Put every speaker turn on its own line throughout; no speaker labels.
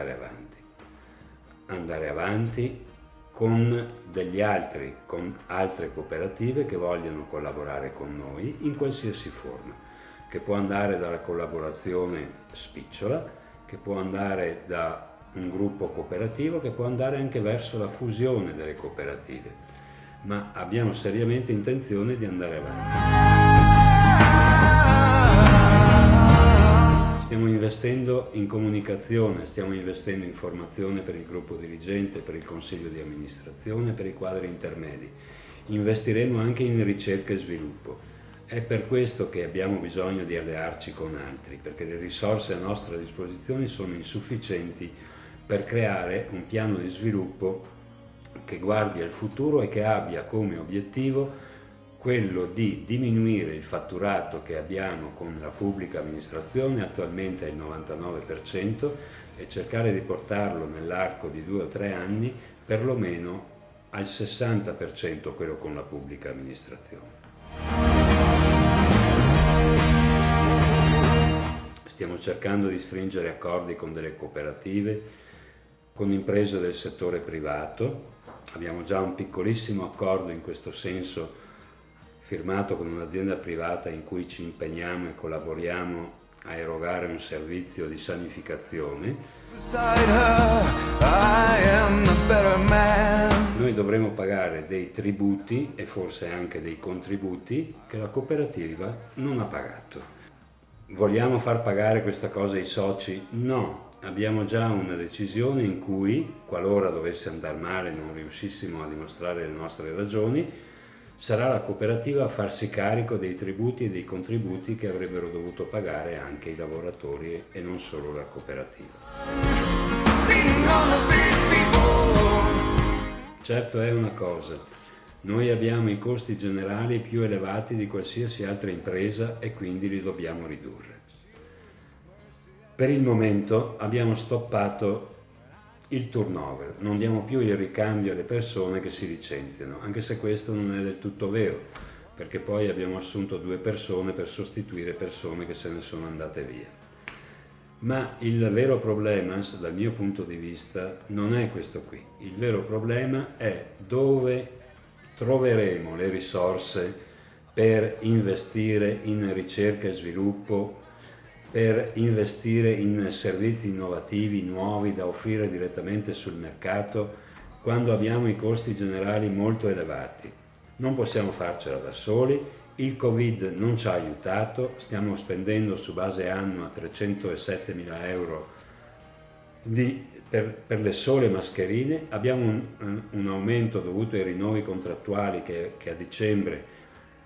andare avanti. Andare avanti con con altre cooperative che vogliono collaborare con noi in qualsiasi forma, che può andare dalla collaborazione spicciola, che può andare da un gruppo cooperativo, che può andare anche verso la fusione delle cooperative, ma abbiamo seriamente intenzione di andare avanti. Stiamo investendo in comunicazione, stiamo investendo in formazione per il gruppo dirigente, per il consiglio di amministrazione, per i quadri intermedi. Investiremo anche in ricerca e sviluppo. È per questo che abbiamo bisogno di allearci con altri, perché le risorse a nostra disposizione sono insufficienti per creare un piano di sviluppo che guardi al futuro e che abbia come obiettivo quello di diminuire il fatturato che abbiamo con la pubblica amministrazione, attualmente è il 99%, e cercare di portarlo nell'arco di 2 o 3 anni perlomeno al 60% quello con la pubblica amministrazione. Stiamo cercando di stringere accordi con delle cooperative, con imprese del settore privato. Abbiamo già un piccolissimo accordo in questo senso firmato con un'azienda privata in cui ci impegniamo e collaboriamo a erogare un servizio di sanificazione. Noi dovremo pagare dei tributi e forse anche dei contributi che la cooperativa non ha pagato. Vogliamo far pagare questa cosa ai soci? No, abbiamo già una decisione in cui, qualora dovesse andare male e non riuscissimo a dimostrare le nostre ragioni, sarà la cooperativa a farsi carico dei tributi e dei contributi che avrebbero dovuto pagare anche i lavoratori e non solo la cooperativa. Certo è una cosa, noi abbiamo i costi generali più elevati di qualsiasi altra impresa e quindi li dobbiamo ridurre. Per il momento abbiamo stoppato il turnover, non diamo più il ricambio alle persone che si licenziano, anche se questo non è del tutto vero, perché poi abbiamo assunto 2 persone per sostituire persone che se ne sono andate via. Ma il vero problema, dal mio punto di vista, non è questo qui. Il vero problema è dove troveremo le risorse per investire in ricerca e sviluppo, per investire in servizi innovativi, nuovi da offrire direttamente sul mercato, quando abbiamo i costi generali molto elevati. Non possiamo farcela da soli, il Covid non ci ha aiutato, stiamo spendendo su base annua 307.000 euro per le sole mascherine, abbiamo un aumento dovuto ai rinnovi contrattuali che a dicembre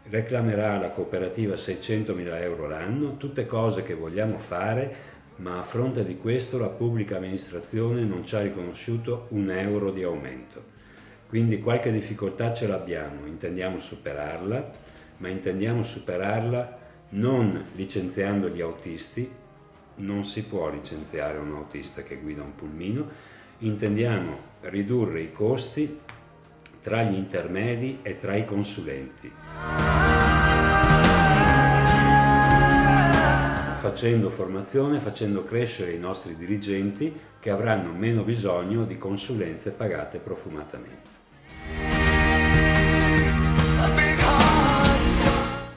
reclamerà la cooperativa 600.000 euro l'anno, tutte cose che vogliamo fare, ma a fronte di questo la pubblica amministrazione non ci ha riconosciuto un euro di aumento. Quindi qualche difficoltà ce l'abbiamo, intendiamo superarla, ma intendiamo superarla non licenziando gli autisti, non si può licenziare un autista che guida un pulmino, intendiamo ridurre i costi tra gli intermedi e tra i consulenti, facendo formazione, facendo crescere i nostri dirigenti che avranno meno bisogno di consulenze pagate profumatamente.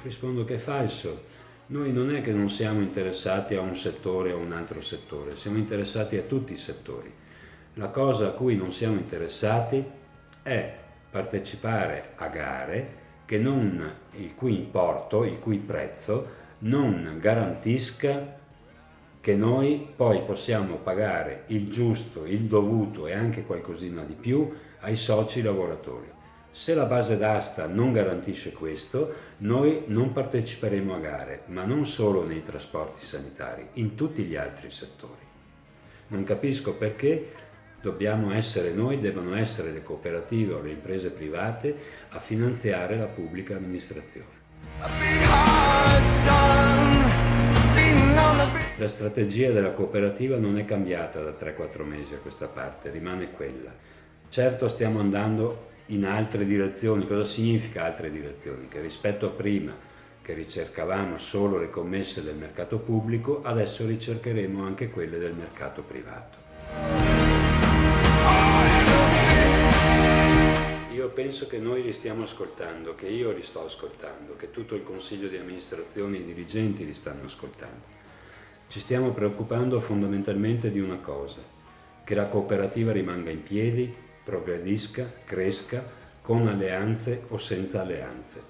Rispondo che è falso. Noi non è che non siamo interessati a un settore o a un altro settore, siamo interessati a tutti i settori. La cosa a cui non siamo interessati è partecipare a gare il cui importo, il cui prezzo non garantisca che noi poi possiamo pagare il giusto, il dovuto e anche qualcosina di più ai soci lavoratori. Se la base d'asta non garantisce questo, noi non parteciperemo a gare, ma non solo nei trasporti sanitari, in tutti gli altri settori. Non capisco perché debbano essere le cooperative o le imprese private a finanziare la pubblica amministrazione. La strategia della cooperativa non è cambiata da 3-4 mesi a questa parte, rimane quella. Certo stiamo andando in altre direzioni. Cosa significa altre direzioni? Che rispetto a prima, che ricercavamo solo le commesse del mercato pubblico, adesso ricercheremo anche quelle del mercato privato. Io penso che noi li stiamo ascoltando, che io li sto ascoltando, che tutto il consiglio di amministrazione e i dirigenti li stanno ascoltando. Ci stiamo preoccupando fondamentalmente di una cosa, che la cooperativa rimanga in piedi, progredisca, cresca, con alleanze o senza alleanze.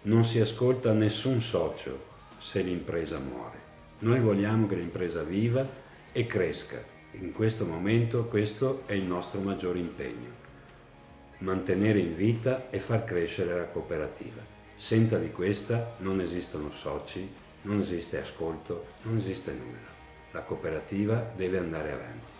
Non si ascolta nessun socio se l'impresa muore. Noi vogliamo che l'impresa viva e cresca. In questo momento questo è il nostro maggiore impegno. Mantenere in vita e far crescere la cooperativa. Senza di questa non esistono soci, non esiste ascolto, non esiste nulla. La cooperativa deve andare avanti.